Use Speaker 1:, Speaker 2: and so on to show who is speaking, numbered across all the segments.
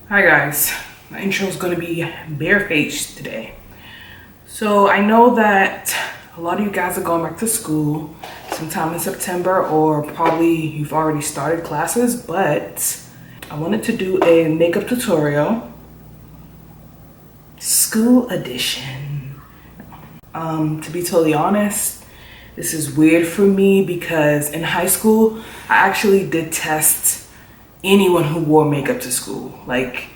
Speaker 1: Hi guys, my intro is going to be barefaced today. So I know that a lot of you guys are going back to school sometime in September, or probably you've already started classes, but I wanted to do a makeup tutorial, school edition. To be totally honest, this is weird for me because in high school, I actually did test anyone who wore makeup to school, like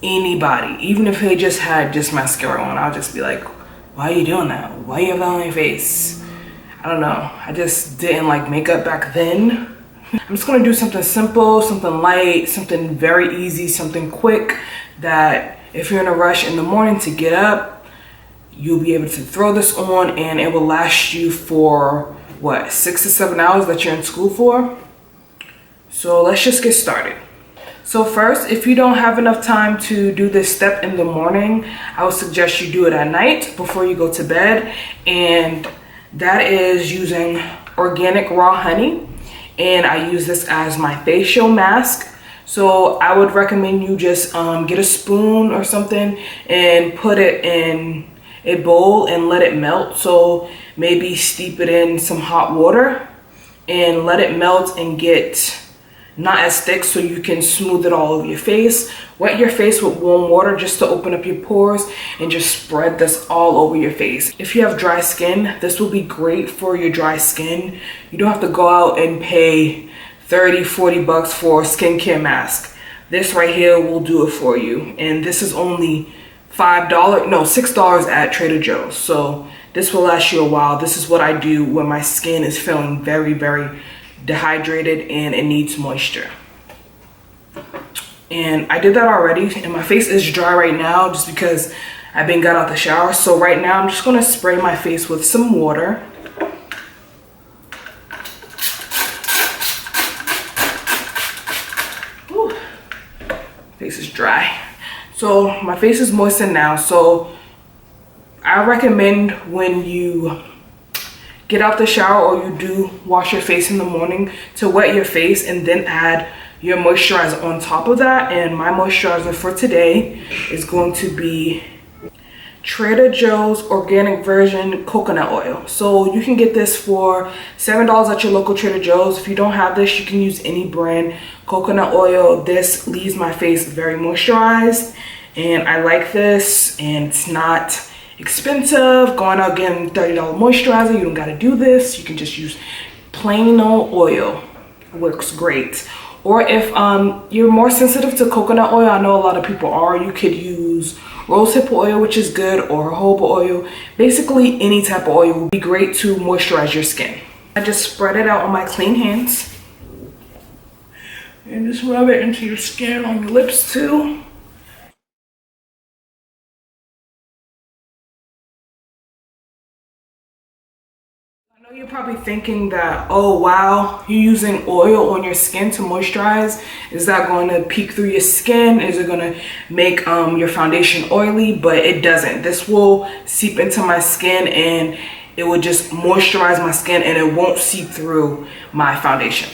Speaker 1: anybody, even if they just had mascara on. I'll just be like, why are you doing that? Why you have that on your face? I don't know, I just didn't like makeup back then. I'm just gonna do something simple, something light, something very easy, something quick that if you're in a rush in the morning to get up, you'll be able to throw this on and it will last you for what, 6 to 7 hours that you're in school for. So let's just get started. So first, if you don't have enough time to do this step in the morning, I would suggest you do it at night before you go to bed. And that is using organic raw honey. And I use this as my facial mask. So I would recommend you just get a spoon or something and put it in a bowl and let it melt. So maybe steep it in some hot water and let it melt and get not as thick so you can smooth it all over your face. Wet your face with warm water just to open up your pores and just spread this all over your face. If you have dry skin, this will be great for your dry skin. You don't have to go out and pay 30-40 bucks for a skincare mask. This right here will do it for you. And this is only $6 at Trader Joe's. So this will last you a while. This is what I do when my skin is feeling very, very dehydrated and it needs moisture. And I did that already, and my face is dry right now just because I've been got out the shower. So right now I'm just gonna spray my face with some water. Whew. Face is dry. So my face is moistened now. So I recommend when you get out the shower or you do wash your face in the morning to wet your face and then add your moisturizer on top of that. And my moisturizer for today is going to be Trader Joe's organic version coconut oil. So you can get this for $7 at your local Trader Joe's. If you don't have this, you can use any brand coconut oil. This leaves my face very moisturized and I like this, and it's not expensive. Going out getting $30 moisturizer, you don't got to do this. You can just use plain old oil. It works great. Or if you're more sensitive to coconut oil, I know a lot of people are, you could use rosehip oil, which is good, or jojoba oil. Basically any type of oil would be great to moisturize your skin. I just spread it out on my clean hands and just rub it into your skin, on your lips too. I know you're probably thinking that, oh wow, you're using oil on your skin to moisturize. Is that going to peek through your skin? Is it going to make your foundation oily? But it doesn't. This will seep into my skin and it will just moisturize my skin and it won't seep through my foundation.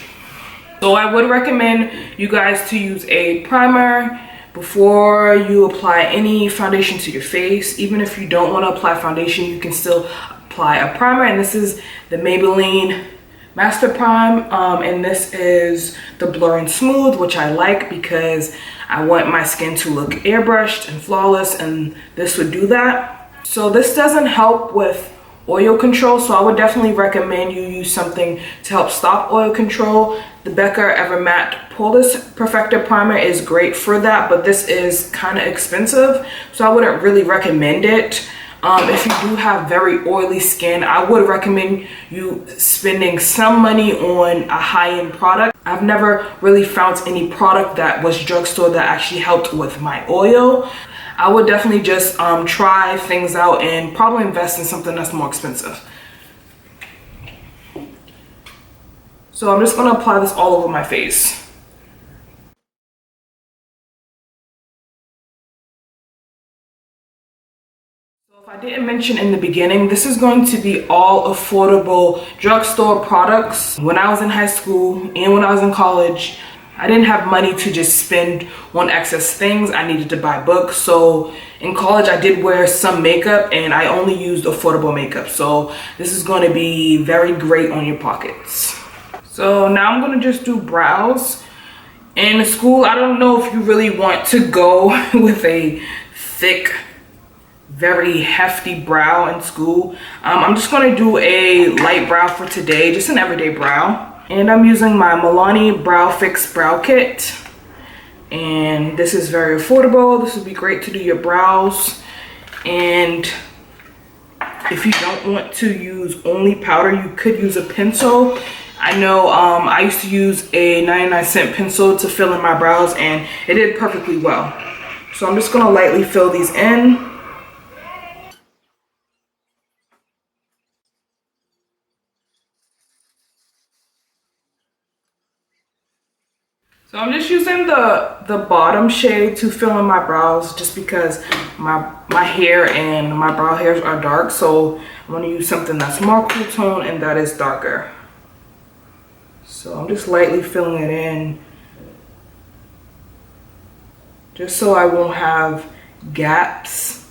Speaker 1: So I would recommend you guys to use a primer before you apply any foundation to your face. Even if you don't want to apply foundation, you can still apply a primer, and this is the Maybelline Master Prime, and this is the Blur and Smooth, which I like because I want my skin to look airbrushed and flawless, and this would do that. So this doesn't help with oil control, so I would definitely recommend you use something to help stop oil control. The Becca Ever Matte Poreless Perfector Primer is great for that, but this is kind of expensive, so I wouldn't really recommend it. If you do have very oily skin, I would recommend you spending some money on a high-end product. I've never really found any product that was drugstore that actually helped with my oil. I would definitely just try things out and probably invest in something that's more expensive. So I'm just going to apply this all over my face. If I didn't mention in the beginning, this is going to be all affordable drugstore products. When I was in high school and when I was in college, I didn't have money to just spend on excess things. I needed to buy books. So in college, I did wear some makeup and I only used affordable makeup. So this is going to be very great on your pockets. So now I'm going to just do brows. In school, I don't know if you really want to go with a thick, very hefty brow in school. I'm just going to do a light brow for today, just an everyday brow. And I'm using my Milani Brow Fix Brow Kit. And this is very affordable. This would be great to do your brows. And if you don't want to use only powder, you could use a pencil. I know I used to use a 99-cent pencil to fill in my brows and it did perfectly well. So I'm just going to lightly fill these in. So I'm just using the bottom shade to fill in my brows just because my hair and my brow hairs are dark. So I'm going to use something that's more cool tone and that is darker. So I'm just lightly filling it in just so I won't have gaps.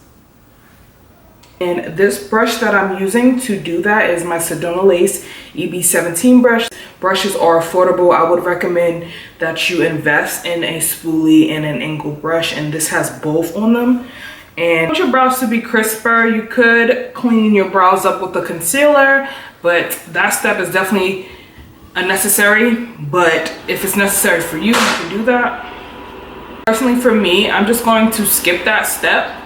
Speaker 1: And this brush that I'm using to do that is my Sedona Lace EB17 brush. Brushes are affordable. I would recommend that you invest in a spoolie and an angle brush, and this has both on them. And if you want your brows to be crisper, you could clean your brows up with a concealer, but that step is definitely unnecessary. But if it's necessary for you, you can do that. Personally for me, I'm just going to skip that step.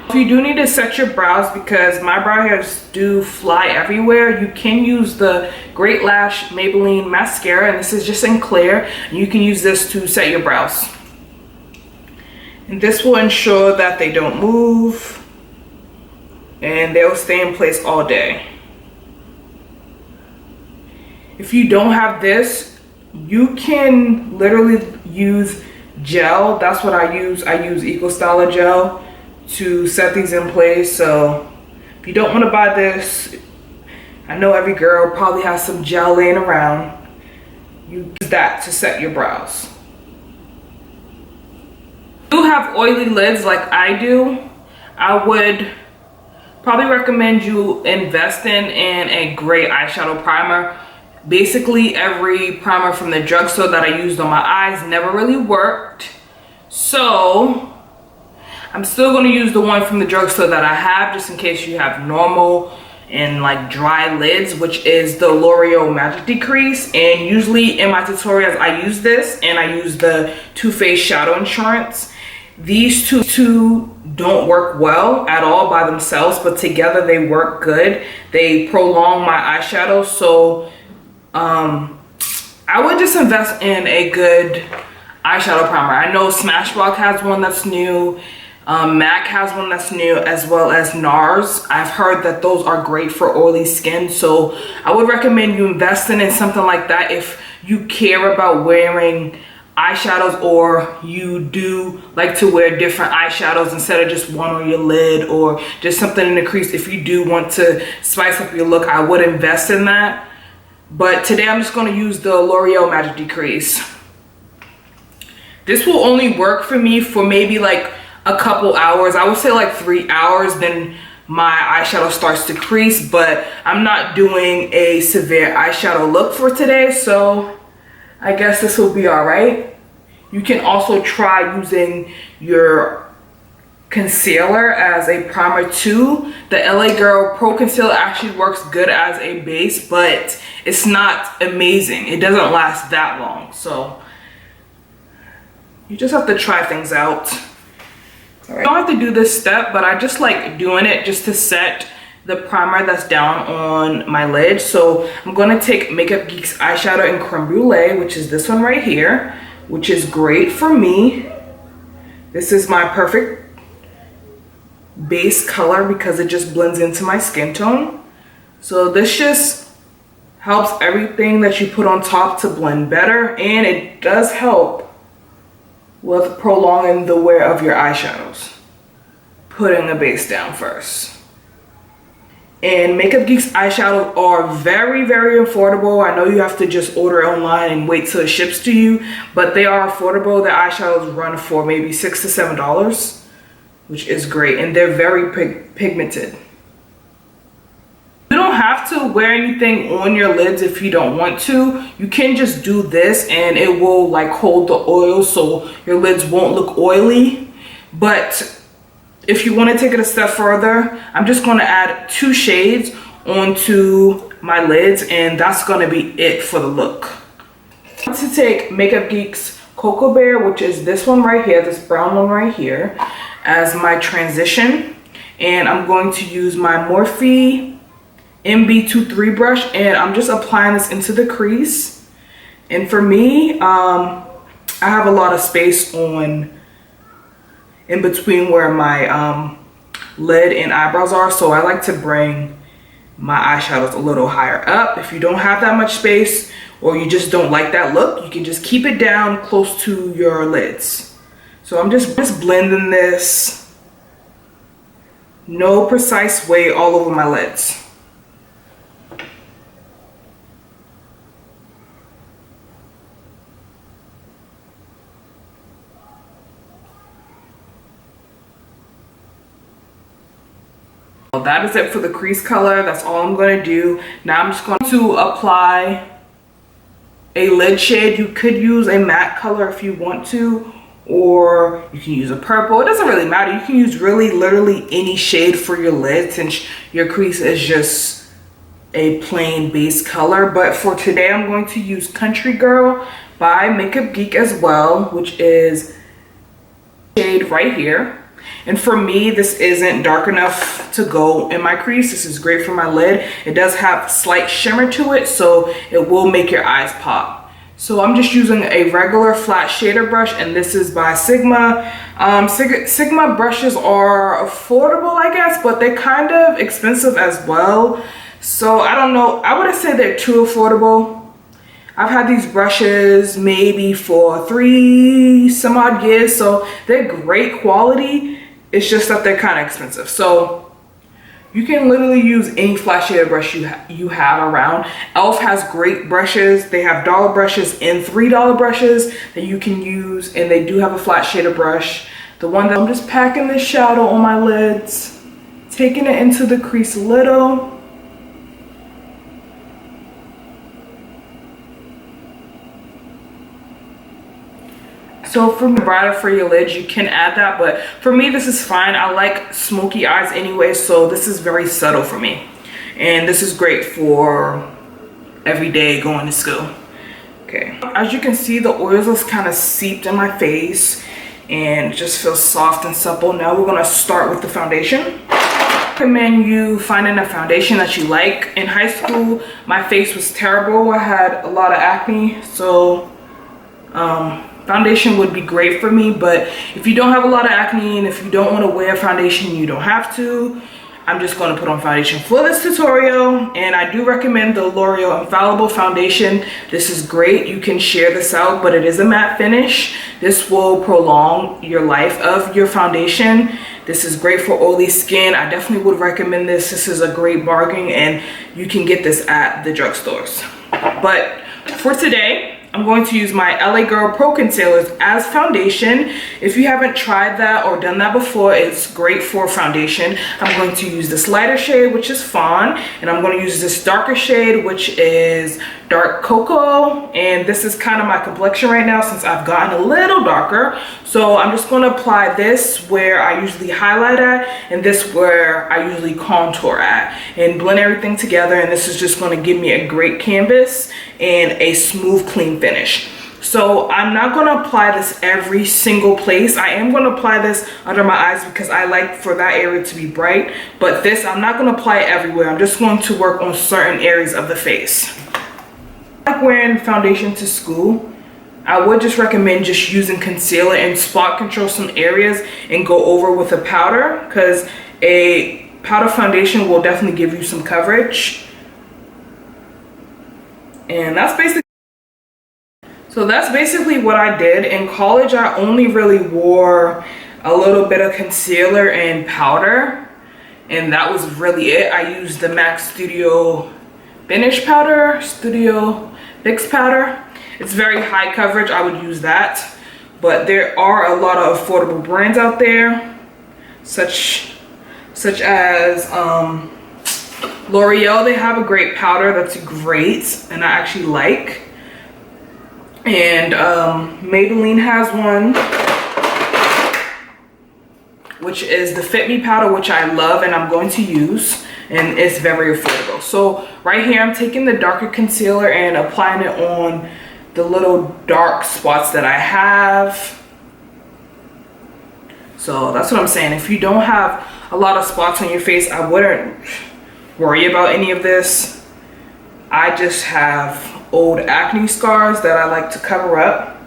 Speaker 1: If you do need to set your brows, because my brow hairs do fly everywhere, you can use the Great Lash Maybelline Mascara, and this is just in clear. You can use this to set your brows. And this will ensure that they don't move and they'll stay in place all day. If you don't have this, you can literally use gel. That's what I use. I use Eco Styler gel to set these in place. So if you don't want to buy this, I know every girl probably has some gel laying around. You use that to set your brows. If you have oily lids like I do, I would probably recommend you investing in a great eyeshadow primer. Basically every primer from the drugstore that I used on my eyes never really worked, so I'm still going to use the one from the drugstore that I have, just in case you have normal and like dry lids, which is the Loreal Magic De-Crease. And usually in my tutorials I use this, and I use the Too Faced Shadow Insurance. These two don't work well at all by themselves, but together they work good. They prolong my eyeshadow. So I would just invest in a good eyeshadow primer. I know Smashbox has one that's new. MAC has one that's new, as well as NARS. I've heard that those are great for oily skin, so I would recommend you investing in something like that if you care about wearing eyeshadows, or you do like to wear different eyeshadows instead of just one on your lid or just something in the crease. If you do want to spice up your look, I would invest in that. But today I'm just going to use the L'Oreal Magic De-Crease. This will only work for me for maybe like a couple hours. I would say like 3 hours, then my eyeshadow starts to crease, but I'm not doing a severe eyeshadow look for today, so I guess this will be all right. You can also try using your concealer as a primer too. The LA Girl Pro Concealer actually works good as a base, but it's not amazing. It doesn't last that long, so you just have to try things out. All right. I don't have to do this step, but I just like doing it just to set the primer that's down on my lid. So I'm going to take Makeup Geek's eyeshadow in Crème Brulee, which is this one right here, which is great for me. This is my perfect base color because it just blends into my skin tone. So this just helps everything that you put on top to blend better, and it does help with prolonging the wear of your eyeshadows. Putting the base down first. And Makeup Geek's eyeshadows are very, very affordable. I know you have to just order it online and wait till it ships to you, but they are affordable. The eyeshadows run for maybe $6 to $7, which is great. And they're very pigmented. You don't have to wear anything on your lids if you don't want to. You can just do this and it will like hold the oil so your lids won't look oily. But if you want to take it a step further, I'm just going to add 2 shades onto my lids, and that's going to be it for the look. I'm going to take Makeup Geek's Cocoa Bear, which is this one right here, this brown one right here, as my transition. And I'm going to use my Morphe MB23 brush, and I'm just applying this into the crease. And for me, I have a lot of space on in between where my lid and eyebrows are, so I like to bring my eyeshadows a little higher up. If you don't have that much space or you just don't like that look, you can just keep it down close to your lids. So I'm just blending this, no precise way, all over my lids. That is it for the crease color. That's all I'm going to do. Now I'm just going to apply a lid shade. You could use a matte color if you want to, or you can use a purple. It doesn't really matter. You can use really literally any shade for your lid since your crease is just a plain base color. But for today, I'm going to use Country Girl by Makeup Geek as well, which is shade right here. And for me, this isn't dark enough to go in my crease. This is great for my lid. It does have slight shimmer to it, so it will make your eyes pop. So I'm just using a regular flat shader brush, and this is by Sigma. Sigma brushes are affordable, I guess, but they're kind of expensive as well. So I don't know, I wouldn't say they're too affordable. I've had these brushes maybe for 3 some odd years, so they're great quality. It's just that they're kind of expensive. So you can literally use any flat shader brush you have around. e.l.f. has great brushes. They have dollar brushes and $3 brushes that you can use, and they do have a flat shader brush. The one that I'm just packing this shadow on my lids, taking it into the crease a little. So for brighter for your lids, you can add that, but for me, this is fine. I like smoky eyes anyway, so this is very subtle for me. And this is great for every day going to school. Okay, as you can see, the oils is kind of seeped in my face and it just feels soft and supple. Now we're gonna start with the foundation. I recommend you finding a foundation that you like. In high school, my face was terrible. I had a lot of acne, so foundation would be great for me. But if you don't have a lot of acne and if you don't want to wear foundation, you don't have to. I'm just going to put on foundation for this tutorial, and I do recommend the L'Oreal Infallible Foundation. This is great. You can share this out, but it is a matte finish. This will prolong your life of your foundation. This is great for oily skin. I definitely would recommend this. This is a great bargain, and you can get this at the drugstores. But for today, I'm going to use my LA Girl Pro Concealers as foundation. If you haven't tried that or done that before, it's great for foundation. I'm going to use this lighter shade, which is Fawn, and I'm going to use this darker shade, which is Dark Cocoa. And this is kind of my complexion right now since I've gotten a little darker. So I'm just going to apply this where I usually highlight at, and this where I usually contour at, and blend everything together. And this is just going to give me a great canvas and a smooth, clean finish. So I'm not going to apply this every single place. I am going to apply this under my eyes because I like for that area to be bright, but this I'm not going to apply it everywhere. I'm just going to work on certain areas of the face. Like wearing foundation to school, I would just recommend just using concealer and spot control some areas and go over with a powder, because a powder foundation will definitely give you some coverage. And that's basically what I did. In college, I only really wore a little bit of concealer and powder, and that was really it. I used the MAC Studio Finish powder, Studio Fix powder. It's very high coverage, I would use that. But there are a lot of affordable brands out there, such as L'Oreal. They have a great powder that's great and I actually like. And Maybelline has one, which is the Fit Me powder, which I love and I'm going to use, and it's very affordable. So right here I'm taking the darker concealer and applying it on the little dark spots that I have. So that's what I'm saying. If you don't have a lot of spots on your face, I wouldn't worry about any of this. I just have old acne scars that I like to cover up.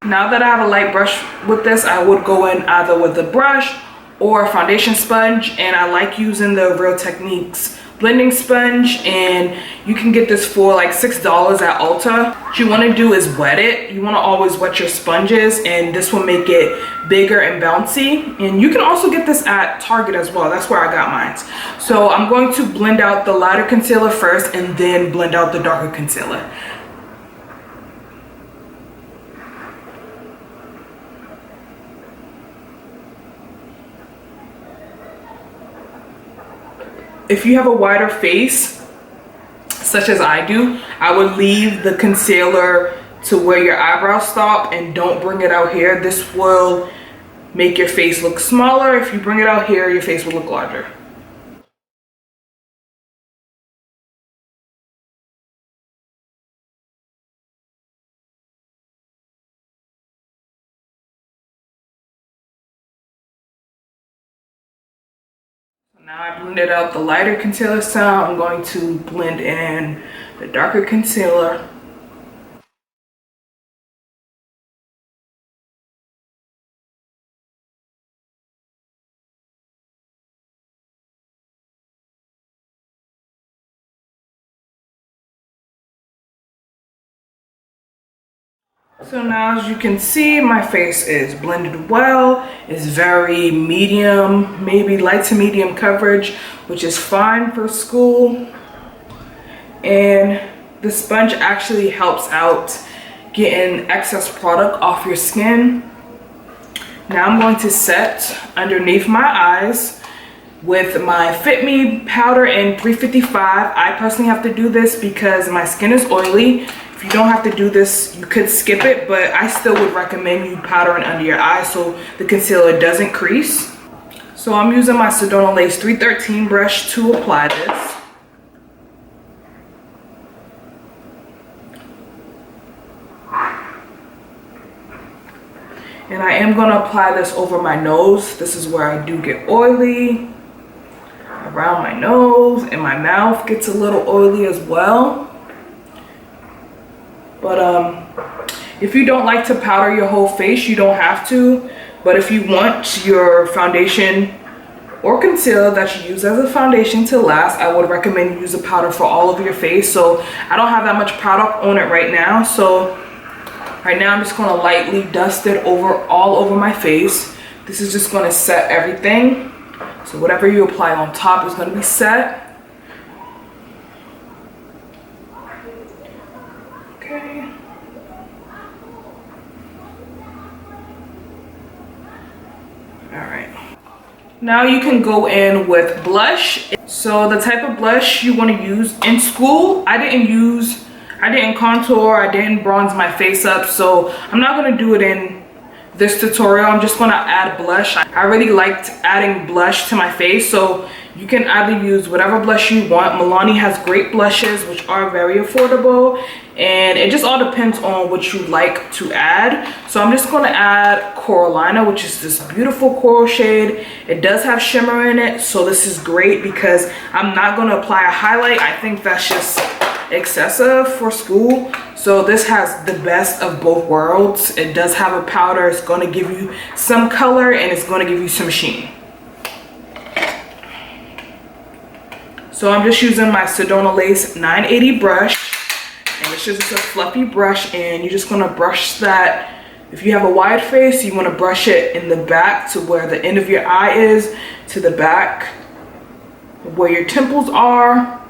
Speaker 1: Now that I have a light brush with this, I would go in either with a brush or a foundation sponge, and I like using the Real Techniques blending sponge, and you can get this for like $6 at Ulta. What you want to do is wet it. You want to always wet your sponges, and this will make it bigger and bouncy. And you can also get this at Target as well. That's where I got mine. So I'm going to blend out the lighter concealer first and then blend out the darker concealer. If you have a wider face, such as I do, I would leave the concealer to where your eyebrows stop and don't bring it out here. This will make your face look smaller. If you bring it out here, your face will look larger. Now I blended out the lighter concealer, so I'm going to blend in the darker concealer. So now, as you can see, my face is blended well. It's very medium, maybe light to medium coverage, which is fine for school. And the sponge actually helps out getting excess product off your skin. Now I'm going to set underneath my eyes with my Fit Me powder in 355. I personally have to do this because my skin is oily. If you don't have to do this, you could skip it, but I still would recommend you powdering under your eyes so the concealer doesn't crease. So I'm using my Sedona Lace 313 brush to apply this. And I am going to apply this over my nose. This is where I do get oily. Around my nose, and my mouth gets a little oily as well. But if you don't like to powder your whole face, you don't have to. But if you want your foundation or concealer that you use as a foundation to last, I would recommend you use a powder for all of your face. So I don't have that much product on it right now. So right now I'm just going to lightly dust it all over my face. This is just going to set everything. So whatever you apply on top is going to be set. Okay. Alright. Now you can go in with blush. So the type of blush you want to use. In school, I didn't contour, I didn't bronze my face up, so I'm not going to do it in this tutorial. I'm just going to add blush. I really liked adding blush to my face, so you can either use whatever blush you want. Milani has great blushes which are very affordable, and it just all depends on what you like to add. So I'm just going to add Corallina, which is this beautiful coral shade. It does have shimmer in it, so this is great because I'm not going to apply a highlight. I think that's just excessive for school. So this has the best of both worlds. It does have a powder. It's going to give you some color and it's going to give you some sheen. So I'm just using my Sedona Lace 980 brush, and it's just a fluffy brush, and you're just going to brush that If you have a wide face, you want to brush it in the back to where the end of your eye is, to the back where your temples are.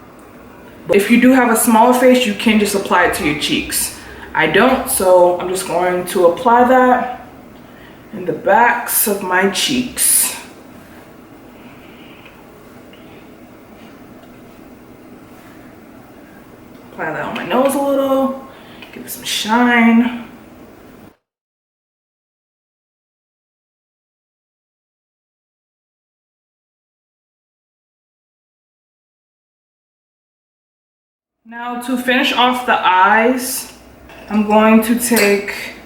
Speaker 1: But if you do have a smaller face, you can just apply it to your cheeks. I don't, so I'm just going to apply that in the backs of my cheeks. Apply that on my nose a little, give it some shine. Now to finish off the eyes, I'm going to take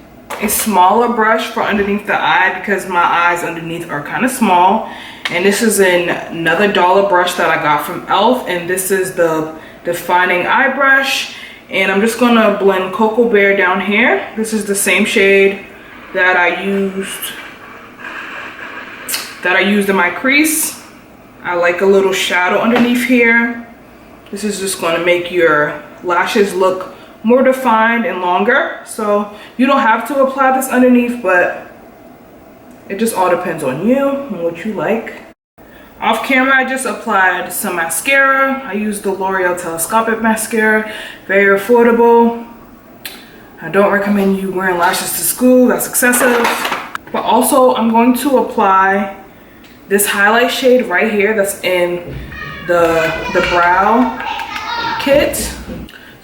Speaker 1: a smaller brush for underneath the eye because my eyes underneath are kind of small. And this is another dollar brush that I got from e.l.f. and this is the defining eye brush. And I'm just gonna blend Cocoa Bear down here. This is the same shade that I used in my crease. I like a little shadow underneath here. This is just going to make your lashes look more defined and longer. So you don't have to apply this underneath, but it just all depends on you and what you like. Off camera, I just applied some mascara. I used the L'Oreal Telescopic mascara, very affordable. I don't recommend you wearing lashes to school, that's excessive. But also I'm going to apply this highlight shade right here that's in the brow kit. So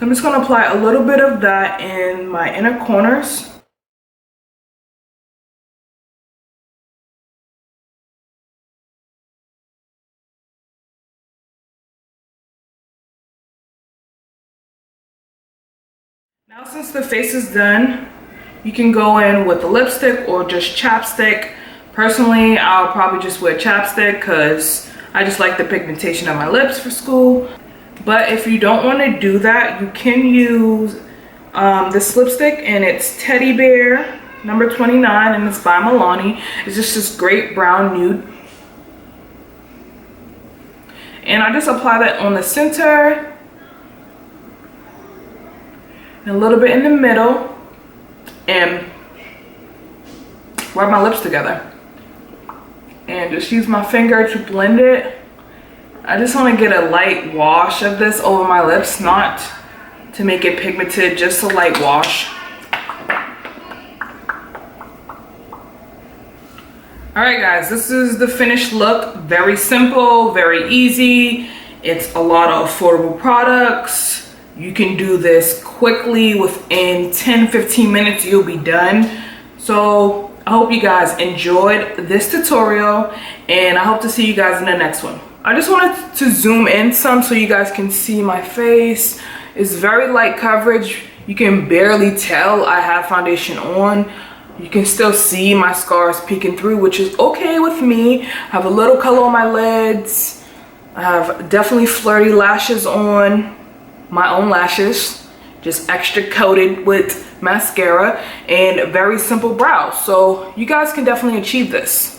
Speaker 1: I'm just going to apply a little bit of that in my inner corners. Now since the face is done, you can go in with a lipstick or just chapstick. Personally, I'll probably just wear chapstick because I just like the pigmentation of my lips for school. But if you don't want to do that, you can use this lipstick, and it's Teddy Bear number 29, and it's by Milani. It's just this great brown nude. And I just apply that on the center and a little bit in the middle and rub my lips together. And just use my finger to blend it. I just want to get a light wash of this over my lips, not to make it pigmented, just a light wash. Alright guys, this is the finished look. Very simple, very easy. It's a lot of affordable products. You can do this quickly. Within 10-15 minutes you'll be done. So I hope you guys enjoyed this tutorial, and I hope to see you guys in the next one. I just wanted to zoom in some so you guys can see my face. It's very light coverage. You can barely tell I have foundation on. You can still see my scars peeking through, which is okay with me. I have a little color on my lids. I have definitely flirty lashes on, my own lashes, just extra coated with mascara, and very simple brows. So you guys can definitely achieve this.